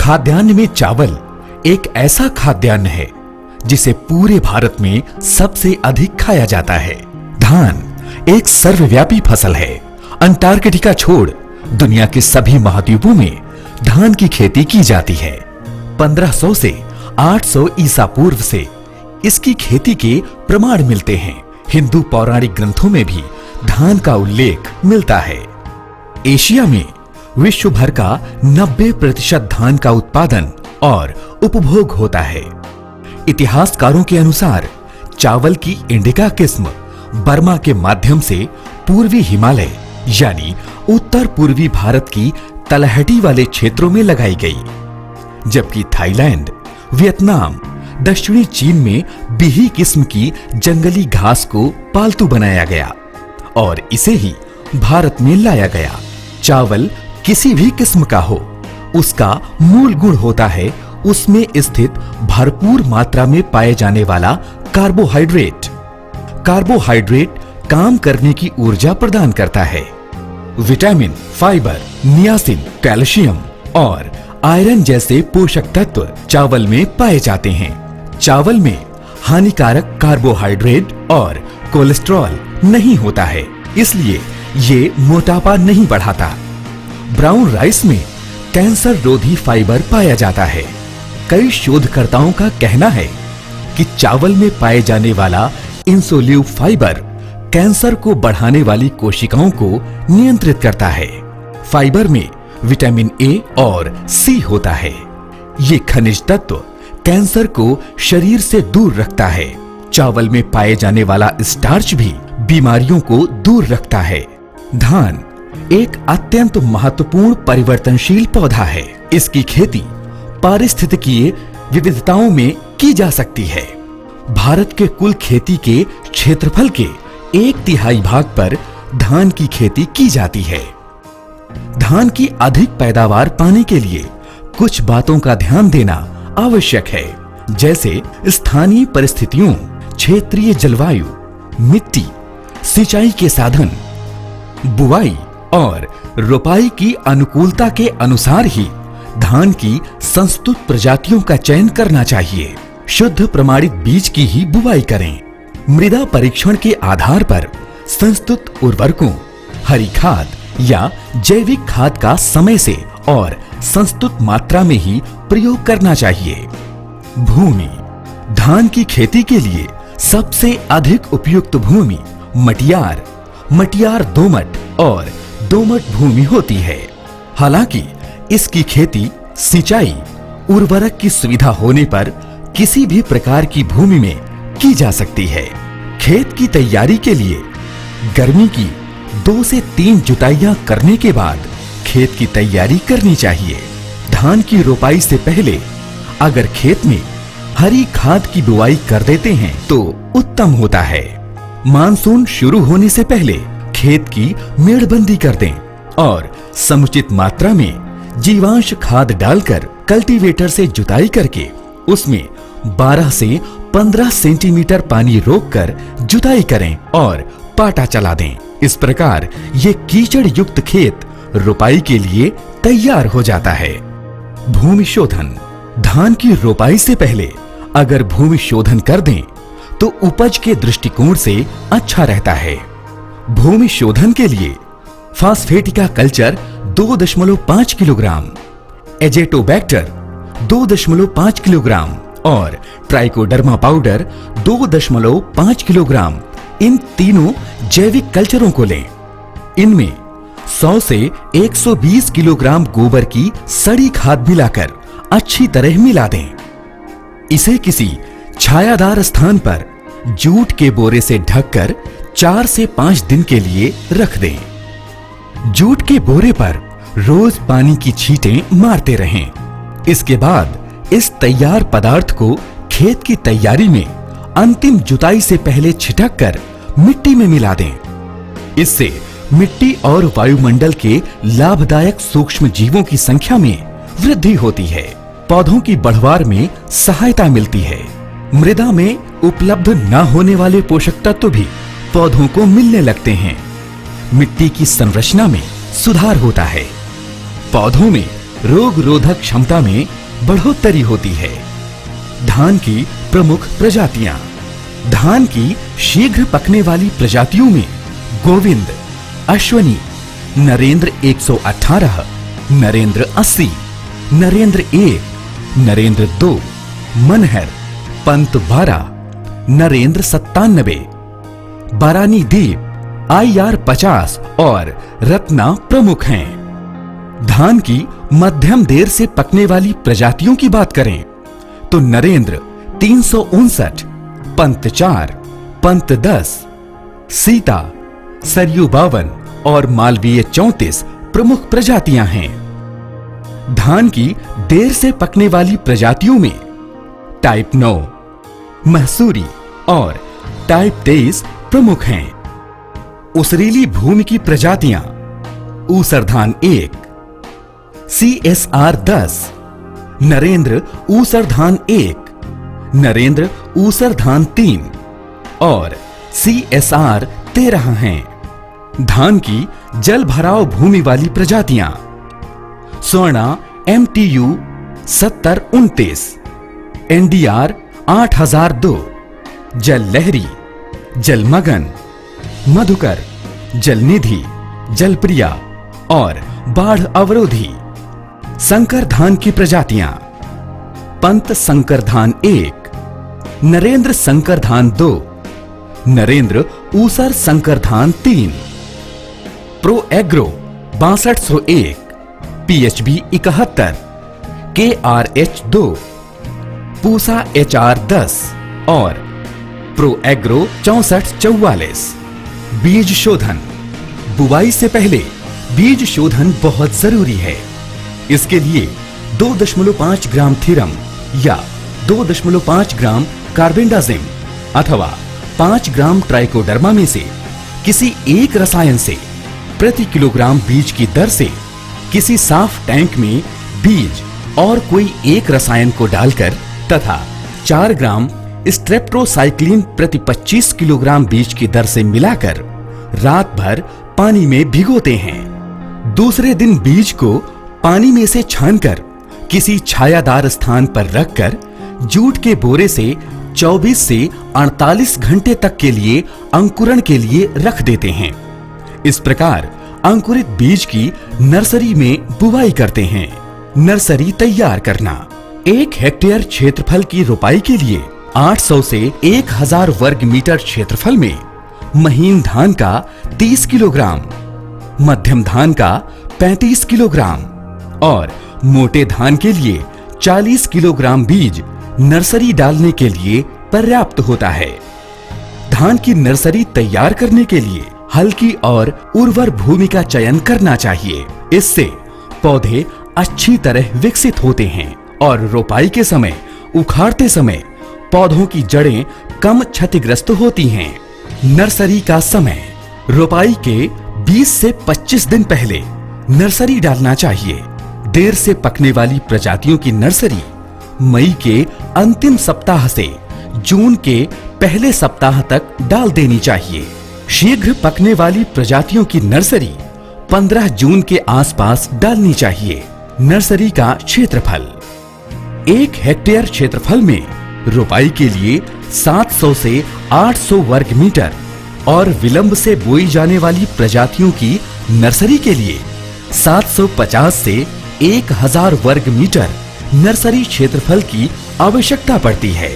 खाद्यान्न में चावल एक ऐसा खाद्यान्न है जिसे पूरे भारत में सबसे अधिक खाया जाता है। धान एक सर्वव्यापी फसल है। अंटार्कटिका छोड़ दुनिया के सभी महाद्वीपों में धान की खेती की जाती है। 1500 से 800 ईसा पूर्व से इसकी खेती के प्रमाण मिलते हैं। हिंदू पौराणिक ग्रंथों में भी धान का उल्लेख मिलता है। एशिया में विश्व भर का 90% धान का उत्पादन और उपभोग होता है। इतिहासकारों के अनुसार चावल की इंडिका किस्म बर्मा के माध्यम से पूर्वी हिमालय यानी उत्तर पूर्वी भारत की तलहटी वाले क्षेत्रों में लगाई गई, जबकि थाईलैंड, वियतनाम, दक्षिणी चीन में बिही किस्म की जंगली घास को पालतू बनाया गया और इसे ही भारत में लाया गया। चावल किसी भी किस्म का हो, उसका मूल गुण होता है उसमें स्थित भरपूर मात्रा में पाए जाने वाला कार्बोहाइड्रेट। कार्बोहाइड्रेट काम करने की ऊर्जा प्रदान करता है। विटामिन, फाइबर, नियासिन, कैल्शियम और आयरन जैसे पोषक तत्व चावल में पाए जाते हैं। चावल में हानिकारक कार्बोहाइड्रेट और कोलेस्ट्रॉल नहीं होता है, इसलिए ये मोटापा नहीं बढ़ाता। ब्राउन राइस में कैंसर रोधी फाइबर पाया जाता है। कई शोधकर्ताओं का कहना है कि चावल में पाए जाने वाला इंसोल्यूब फाइबर कैंसर को बढ़ाने वाली कोशिकाओं को नियंत्रित करता है। फाइबर में विटामिन ए और सी होता है। ये खनिज तत्व कैंसर को शरीर से दूर रखता है। चावल में पाए जाने वाला स्टार्च भी बीमारियों को दूर रखता है। धान एक अत्यंत महत्वपूर्ण परिवर्तनशील पौधा है। इसकी खेती पारिस्थितिकीय विविधताओं में की जा सकती है। भारत के कुल खेती के क्षेत्रफल के 1/3 भाग पर धान की खेती की जाती है। धान की अधिक पैदावार पाने के लिए कुछ बातों का ध्यान देना आवश्यक है, जैसे स्थानीय परिस्थितियों, क्षेत्रीय जलवायु, मिट्टी, सिंचाई के साधन, बुआई और रोपाई की अनुकूलता के अनुसार ही धान की संस्तुत प्रजातियों का चयन करना चाहिए। शुद्ध प्रमाणित बीज की ही बुआई करें। मृदा परीक्षण के आधार पर संस्तुत उर्वरकों, हरी खाद या जैविक खाद का समय से और संस्तुत मात्रा में ही प्रयोग करना चाहिए। भूमि, धान की खेती के लिए सबसे अधिक उपयुक्त भूमि मटियार दोमट और दोमट भूमि होती है। हालांकि इसकी खेती सिंचाई, उर्वरक की सुविधा होने पर किसी भी प्रकार की भूमि में की जा सकती है। खेत की तैयारी के लिए गर्मी की 2 से 3 जुताइयां करने के बाद खेत की तैयारी करनी चाहिए। धान की रोपाई से पहले अगर खेत में हरी खाद की बुआई कर देते हैं तो उत्तम होता है। मानसून शुरू होने से पहले खेत की मेड़बंदी कर दें और समुचित मात्रा में जीवांश खाद डालकर कल्टीवेटर से जुताई करके उसमें 12 से 15 सेंटीमीटर पानी रोककर जुताई करें और पाटा चला दें। इस प्रकार ये कीचड़ युक्त खेत रोपाई के लिए तैयार हो जाता है। भूमि शोधन, धान की रोपाई से पहले अगर भूमि शोधन कर दें तो उपज के दृष्टिकोण से अच्छा रहता है। भूमि शोधन के लिए फास्फेटिका कल्चर 2.5 किलोग्राम, एजेटोबैक्टर 2.5 किलोग्राम और ट्राइकोडर्मा पाउडर 2.5 किलोग्राम, इन तीनों जैविक कल्चरों को लें। इनमें 100 से 120 किलोग्राम गोबर की सड़ी खाद मिलाकर अच्छी तरह मिला दें। इसे किसी छायादार स्थान पर जूट के बोरे से ढककर 4 से 5 दिन के लिए रख दें। जूट के बोरे पर रोज पानी की छींटें मारते रहें। इसके बाद इस तैयार पदार्थ को खेत की तैयारी में अंतिम जुताई से पहले छिटक कर मिट्टी में मिला दें। इससे मिट्टी और वायुमंडल के लाभदायक सूक्ष्म जीवों की संख्या में वृद्धि होती है। पौधों की बढ़वार में सहायता मिलती है। मृदा में उपलब्ध न होने वाले पोषक तत्व भी पौधों को मिलने लगते हैं। मिट्टी की संरचना में सुधार होता है। पौधों में रोग रोधक क्षमता में बढ़ोतरी होती है। धान की प्रमुख प्रजातियां। धान की शीघ्र पकने वाली प्रजातियों में गोविंद, अश्वनी, नरेंद्र 118, नरेंद्र 80, नरेंद्र 1, नरेंद्र 2, मनहर, पंत 12, नरेंद्र 97, बारानी दीप, IR 50 और रत्ना प्रमुख हैं। धान की मध्यम देर से पकने वाली प्रजातियों की बात करें तो नरेंद्र 359, पंत 4, पंत 10, सीता, सरयू 52 और मालवीय 34 प्रमुख प्रजातियां हैं। धान की देर से पकने वाली प्रजातियों में टाइप 9, महसूरी और टाइप 23 प्रमुख हैं। उसरीली भूमि की प्रजातियां ऊसर धान 1, CSR 10, नरेंद्र ऊसर धान 1, नरेंद्र ऊसर धान 3 और CSR 13 हैं। धान की जल भराव भूमि वाली प्रजातियां स्वर्णा MTU 7029, NDR 8002, जल लहरी, जलमगन, मधुकर, जलनिधि, जलप्रिया और बाढ़ अवरोधी। संकर धान की प्रजातियां पंत संकर धान 1, नरेंद्र संकर धान 2, नरेंद्र ऊसर संकर धान 3, pro agro 6201, PHB 71, KRH 2, Pusa HR 10 और प्रो एग्रो 6444। बीज शोधन। बुवाई से पहले बीज शोधन बहुत जरूरी है। इसके लिए 2.5 ग्राम थीरम या 2.5 ग्राम कार्बेंडाजिम अथवा 5 ग्राम ट्राइकोडर्मा में से किसी एक रसायन से प्रति किलोग्राम बीज की दर से किसी साफ टैंक में बीज और कोई एक रसायन को डालकर तथा 4 ग्राम स्ट्रेप्टोसाइक्लिन प्रति 25 किलोग्राम बीज की दर से मिलाकर रात भर पानी में भिगोते हैं। दूसरे दिन बीज को पानी में से छानकर किसी छायादार स्थान पर रखकर जूट के बोरे से 24 से 48 घंटे तक के लिए अंकुरण के लिए रख देते हैं। इस प्रकार अंकुरित बीज की नर्सरी में बुवाई करते हैं। नर्सरी तैयार करना। 1 हेक्टेयर क्षेत्रफल की रोपाई के लिए 800 से 1000 वर्ग मीटर क्षेत्रफल में महीन धान का 30 किलोग्राम, मध्यम धान का 35 किलोग्राम और मोटे धान के लिए 40 किलोग्राम बीज नर्सरी डालने के लिए पर्याप्त होता है। धान की नर्सरी तैयार करने के लिए हल्की और उर्वर भूमि का चयन करना चाहिए। इससे पौधे अच्छी तरह विकसित होते हैं और रोपाई के समय, उखाड़ते समय पौधों की जड़ें कम क्षतिग्रस्त होती हैं। नर्सरी का समय। रोपाई के 20 से 25 दिन पहले नर्सरी डालना चाहिए। देर से पकने वाली प्रजातियों की नर्सरी मई के अंतिम सप्ताह से जून के पहले सप्ताह तक डाल देनी चाहिए। शीघ्र पकने वाली प्रजातियों की नर्सरी 15 जून के आसपास डालनी चाहिए। नर्सरी का क्षेत्रफल। 1 हेक्टेयर क्षेत्रफल में रोपाई के लिए 700 से 800 वर्ग मीटर और विलंब से बोई जाने वाली प्रजातियों की नर्सरी के लिए 750 से 1000 वर्ग मीटर नर्सरी क्षेत्रफल की आवश्यकता पड़ती है।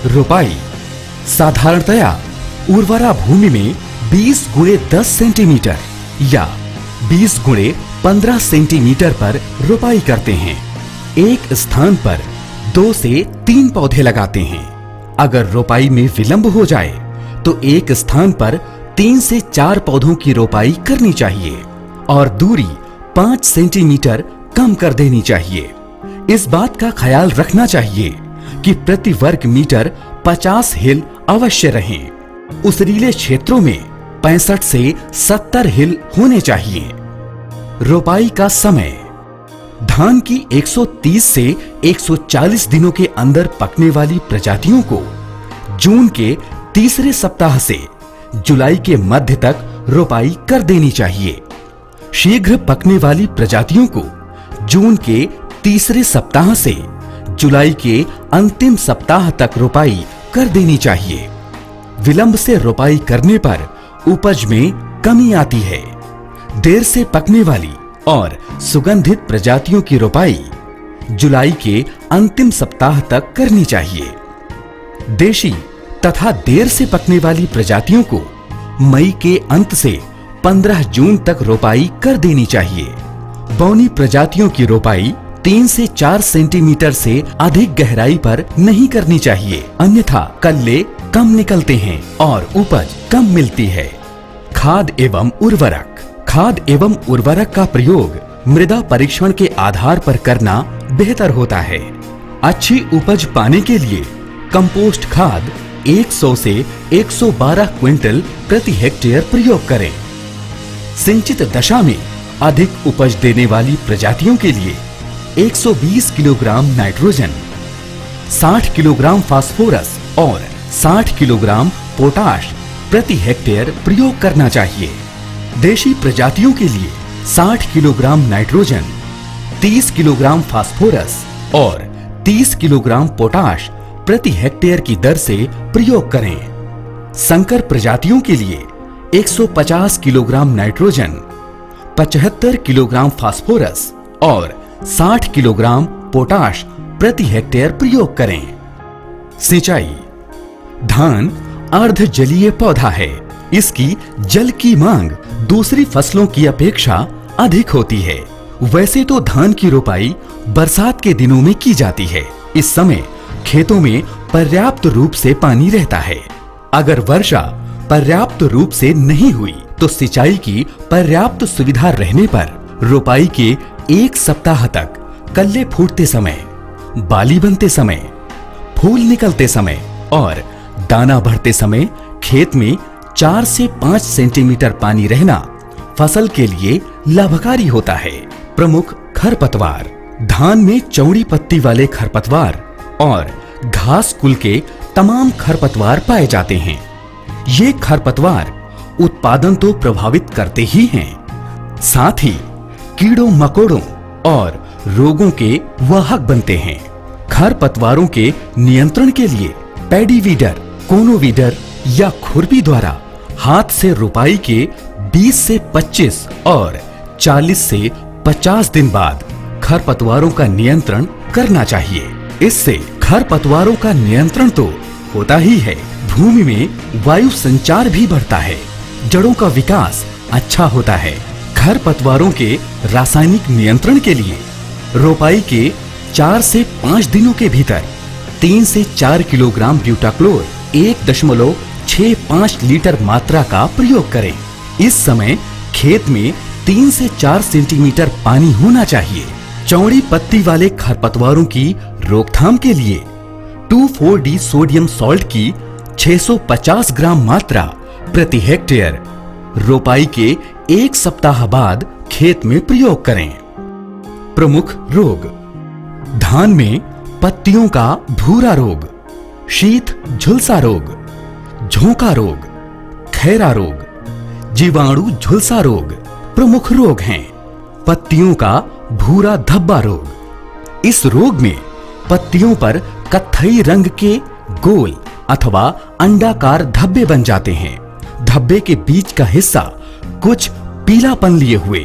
रोपाई साधारणतया उर्वरा भूमि में 20 गुणे 10 सेंटीमीटर या 20 गुणे 15 सेंटीमीटर पर रोपाई करते हैं। एक स्थान पर 2 से 3 पौधे लगाते हैं। अगर रोपाई में विलंब हो जाए तो एक स्थान पर 3 से 4 पौधों की रोपाई करनी चाहिए और दूरी 5 सेंटीमीटर कम कर देनी चाहिए। इस बात का ख्याल रखना चाहिए कि प्रति वर्ग मीटर 50 हिल अवश्य रहें। उसरीले क्षेत्रों में 65 से 70 हिल होने चाहिए। रोपाई का समय। धान की 130 से 140 दिनों के अंदर पकने वाली प्रजातियों को जून के तीसरे सप्ताह से जुलाई के मध्य तक रोपाई कर देनी चाहिए। शीघ्र पकने वाली प्रजातियों को जून के तीसरे सप्ताह से जुलाई के अंतिम सप्ताह तक रोपाई कर देनी चाहिए। विलंब से रोपाई करने पर उपज में कमी आती है। देर से पकने वाली और सुगंधित प्रजातियों की रोपाई जुलाई के अंतिम सप्ताह तक करनी चाहिए। देशी तथा देर से पकने वाली प्रजातियों को मई के अंत से 15 जून तक रोपाई कर देनी चाहिए। बौनी प्रजातियों की रोपाई 3 से 4 सेंटीमीटर से अधिक गहराई पर नहीं करनी चाहिए, अन्यथा कल्ले कम निकलते हैं और उपज कम मिलती है। खाद एवं उर्वरक। खाद एवं उर्वरक का प्रयोग मृदा परीक्षण के आधार पर करना बेहतर होता है। अच्छी उपज पाने के लिए कंपोस्ट खाद 100 से 112 क्विंटल प्रति हेक्टेयर प्रयोग करें। सिंचित दशा में अधिक उपज देने वाली प्रजातियों के लिए 120 किलोग्राम नाइट्रोजन, 60 किलोग्राम फास्फोरस और 60 किलोग्राम पोटाश प्रति हेक्टेयर प्रयोग करना चाहिए। देशी प्रजातियों के लिए 60 किलोग्राम नाइट्रोजन, 30 किलोग्राम फास्फोरस और 30 किलोग्राम पोटाश प्रति हेक्टेयर की दर से प्रयोग करें। संकर प्रजातियों के लिए 150 किलोग्राम नाइट्रोजन, 75 किलोग्राम फास्फोरस और 60 किलोग्राम पोटाश प्रति हेक्टेयर प्रयोग करें। सिंचाई। धान अर्ध जलीय पौधा है। इसकी जल की मांग दूसरी फसलों की अपेक्षा अधिक होती है। वैसे तो धान की रोपाई बरसात के दिनों में की जाती है। इस समय खेतों में पर्याप्त रूप से पानी रहता है। अगर वर्षा पर्याप्त रूप से नहीं हुई तो सिंचाई की पर्याप्त सुविधा रहने पर रोपाई के 1 सप्ताह तक कल्ले फूटते समय, बाली बनते समय, फूल निकलते समय और दाना भरते समय खेत में 4 से 5 सेंटीमीटर पानी रहना फसल के लिए लाभकारी होता है। प्रमुख खरपतवार। धान में चौड़ी पत्ती वाले खरपतवार और घास कुल के तमाम खरपतवार पाए जाते हैं। ये खरपतवार उत्पादन तो प्रभावित करते ही हैं, साथ ही कीड़ों मकोड़ों और रोगों के वाहक बनते हैं। खरपतवारों के नियंत्रण के लिए पैडी वीडर, कोनो वीडर या खुरपी द्वारा हाथ से रोपाई के 20 से 25 और 40 से 50 दिन बाद खरपतवारों का नियंत्रण करना चाहिए। इससे खरपतवारों का नियंत्रण तो होता ही है, भूमि में वायु संचार भी बढ़ता है, जड़ों का विकास अच्छा होता है। खरपतवारों के रासायनिक नियंत्रण के लिए रोपाई के 4 से 5 दिनों के भीतर 3 से 4 किलोग्राम ब्यूटाक्लोर 1.65 लीटर मात्रा का प्रयोग करें। इस समय खेत में 3 से 4 सेंटीमीटर पानी होना चाहिए। चौड़ी पत्ती वाले खरपतवारों की रोकथाम के लिए 2,4-D सोडियम सॉल्ट की 650 ग्राम मात्रा प्रति हेक्टेयर रोपाई के 1 सप्ताह बाद खेत में प्रयोग करें। प्रमुख रोग। धान में पत्तियों का भूरा रोग, शीत झुलसा रोग, झोंका रोग, खैरा रोग, जीवाणु झुलसा रोग प्रमुख रोग हैं। पत्तियों का भूरा धब्बा रोग। इस रोग में पत्तियों पर कत्थई रंग के गोल अथवा अंडाकार धब्बे बन जाते हैं। धब्बे के बीच का हिस्सा कुछ पीलापन लिए हुए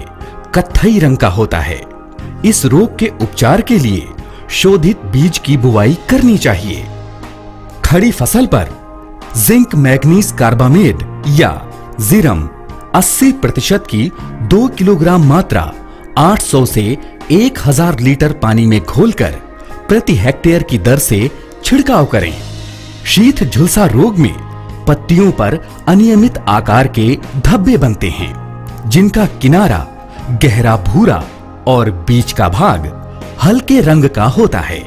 कत्थई रंग का होता है। इस रोग के उपचार के लिए शोधित बीज की बुवाई करनी चाहिए। खड़ी फसल पर जिंक मैग्नीज कार्बामेट या जीरम 80% की 2 किलोग्राम मात्रा 800 से 1000 लीटर पानी में घोलकर प्रति हेक्टेयर की दर से छिड़काव करें। शीत झुलसा रोग में पत्तियों पर अनियमित आकार के धब्बे बनते हैं, जिनका किनारा गहरा भूरा और बीच का भाग हल्के रंग का होता है।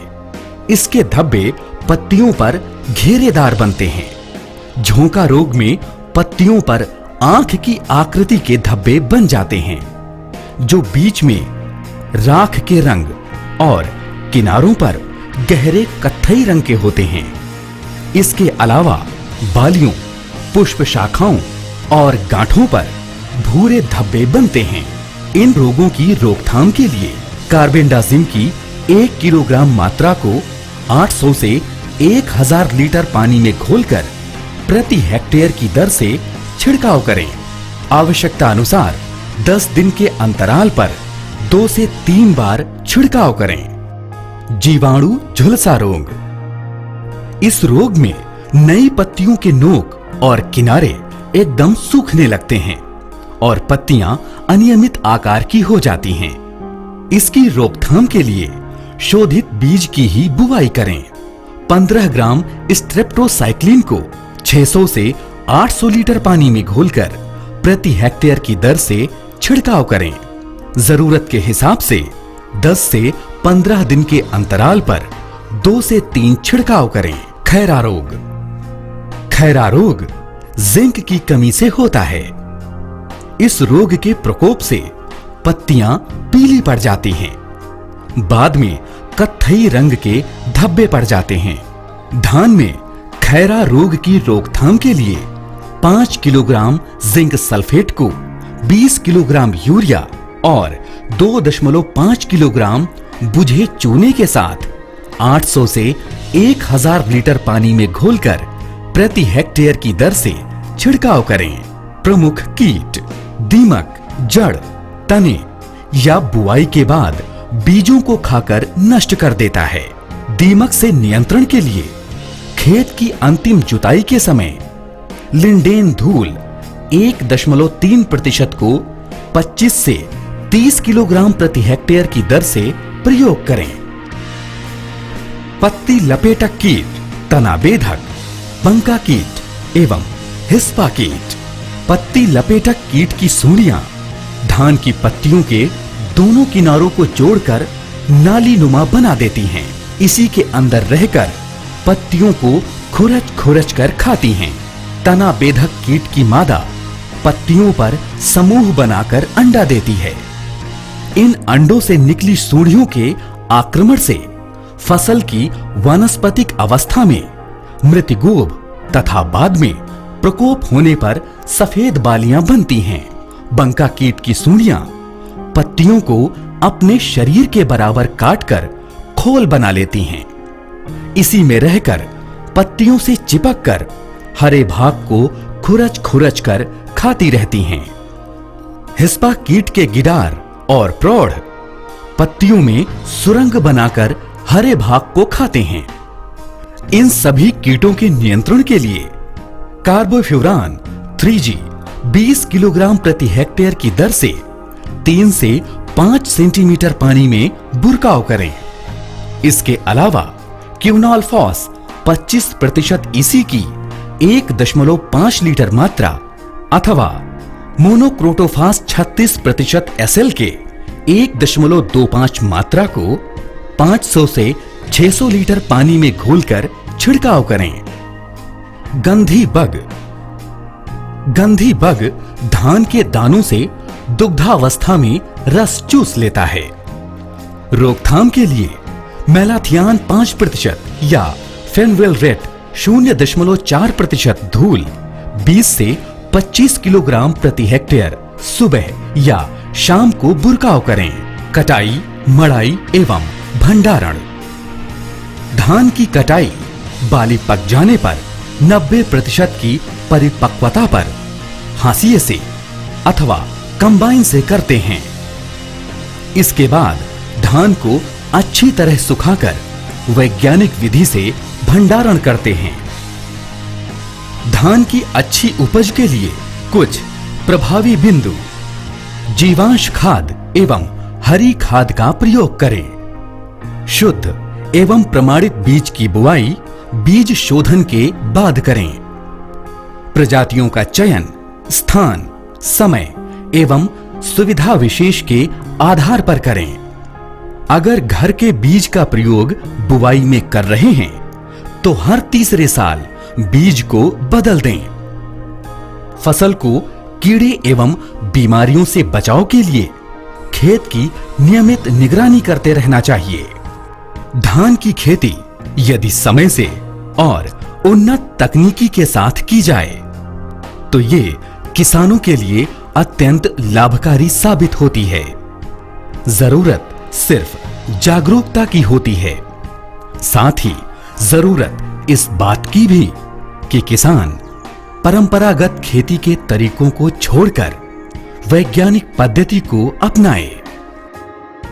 इसके धब्बे पत्तियों पर घेरेदार बनते हैं। झोंका रोग में पत्तियों पर आंख की आकृति के धब्बे बन जाते हैं, जो बीच में राख के रंग और किनारों पर गहरे कत्थई रंग के होते हैं। इसके अलावा बालियों, पुष्प शाखाओं और गांठों पर भूरे धब्बे बनते हैं। इन रोगों की रोकथाम के लिए कार्बेंडाजिम की 1 किलोग्राम मात्रा को 800 से 1000 लीटर पानी में घोलकर प्रति हेक्टेयर की दर से छिड़काव करें। आवश्यकता अनुसार 10 दिन के अंतराल पर 2 से 3 बार छिड़काव करें। जीवाणु झुलसा रोग। इस रोग में नई पत्तियों के नोक और किनारे एकदम सूखने लगते हैं और पत्तियां अनियमित आकार की हो जाती हैं। इसकी रोकथाम के लिए शोधित बीज की ही बुवाई करें। 15 ग्राम स्ट्रेप्टोसाइक्लिन को 600 से 800 लीटर पानी में घोलकर प्रति हेक्टेयर की दर से छिड़काव करें। जरूरत के हिसाब से 10 से 15 दिन के अंतराल पर 2 से 3 छिड़काव करें। खैरा रोग। खैरा रोग जिंक की कमी से होता है। इस रोग के प्रकोप से पत्तियां पीली पड़ जाती हैं। बाद में कत्थई रंग के धब्बे पड़ जाते हैं। धान में खैरा रोग की रोकथाम के लिए 5 किलोग्राम जिंक सल्फेट को 20 किलोग्राम यूरिया और 2.5 किलोग्राम बुझे चूने के साथ 800 से 1000 लीटर पानी में घोलकर प्रति हेक्टेयर की दर से छिड़काव करें। प्रमुख कीट दीमक जड़, तने या बुआई के बाद बीजों को खाकर नष्ट कर देता है। दीमक से नियंत्रण के लिए खेत की अंतिम जुताई के समय लिंडेन धूल 1.3% को 25 से 30 किलोग्राम प्रति हेक्टेयर की दर से प्रयोग करें। पत्ती लपेटक कीट, तना बेधक, बंका कीट एवं हिस्पा कीट। पत्ती लपेटक कीट की सूंडियां धान की पत्तियों के दोनों किनारों को जोड़कर नाली नुमा बना देती हैं। इसी के अंदर रहकर पत्तियों को खुरच खुरच कर खाती हैं। तना बेधक कीट की मादा पत्तियों पर समूह बनाकर अंडा देती है। इन अंडों से निकली सूंडियों के आक्रमण से फसल की वानस्पतिक अवस्था में मृतिगोब तथा बाद में प्रकोप होने पर सफेद बालियां बनती हैं। बंका कीट की सूंडियां पत्तियों को अपने शरीर के बराबर काटकर खोल बना लेती हैं। इसी में रहकर पत्तियों से चिपककर हरे भाग को खुरच खुरच कर खाती रहती हैं। हिस्पा कीट के गिडार और प्रौढ़ पत्तियों में सुरंग बनाकर हरे भाग को खाते हैं। इन सभी कीटों के नियंत्रण के लिए कार्बोफ्यूरान 3G 20 किलोग्राम प्रति हेक्टेयर की दर से 3 से 5 सेंटीमीटर पानी में बुरकाव करें। इसके अलावा क्यूनॉल-फॉस 25% EC की 1.5 लीटर मात्रा अथवा मोनोक्रोटोफास 36% SL के 1.25 मात्रा को 500 से 600 लीटर पानी में घोलकर छिड़काव करें। गंधी बग। गंधी बग धान के दानों से दुग्धावस्था में रस चूस लेता है। रोकथाम के लिए मेलाथियान 5% या फेनवेलरेट 0.4% धूल 20 से 25 किलोग्राम प्रति हेक्टेयर सुबह या शाम को बुरकाव करें। कटाई, मड़ाई एवं भंडारण। धान की कटाई बाली पक जाने पर 90% की परिपक्वता पर हाशिए से अथवा कंबाइन से करते हैं। इसके बाद धान को अच्छी तरह सुखाकर वैज्ञानिक विधि से भंडारण करते हैं। धान की अच्छी उपज के लिए कुछ प्रभावी बिंदु: जीवांश खाद एवं हरी खाद का प्रयोग करें। शुद्ध एवं प्रमाणित बीज की बुआई बीज शोधन के बाद करें। प्रजातियों का चयन स्थान, समय एवं सुविधा विशेष के आधार पर करें। अगर घर के बीज का प्रयोग बुवाई में कर रहे हैं तो हर तीसरे साल बीज को बदल दें। फसल को कीड़े एवं बीमारियों से बचाव के लिए खेत की नियमित निगरानी करते रहना चाहिए। धान की खेती यदि समय से और उन्नत तकनीकी के साथ की जाए तो ये किसानों के लिए अत्यंत लाभकारी साबित होती है। जरूरत सिर्फ जागरूकता की होती है, साथ ही जरूरत इस बात की भी कि किसान परंपरागत खेती के तरीकों को छोड़कर वैज्ञानिक पद्धति को अपनाए।